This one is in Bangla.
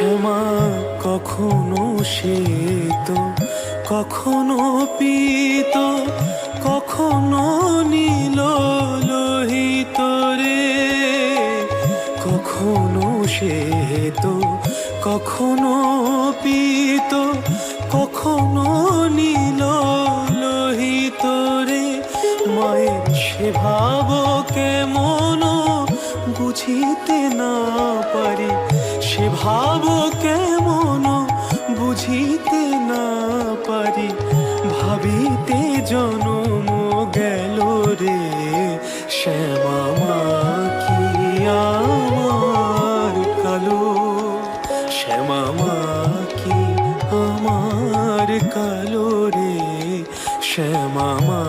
শ্যামা কখনো শ্বেত, কখনো পীত, কখনো নীল লোহিত রে। কখনো শ্বেত, কখনো পীত, কখনো নীল লোহিত রে। মায়ের সে ভাব কেমন বুঝিতে না পারি, সে ভাব কেমন বুঝিতে না পারি। ভাবিতে জনম গেল রে, শ্যামা মা কি আমার কালো, শ্যামা মা কি আমার কালো রে, শ্যামা মা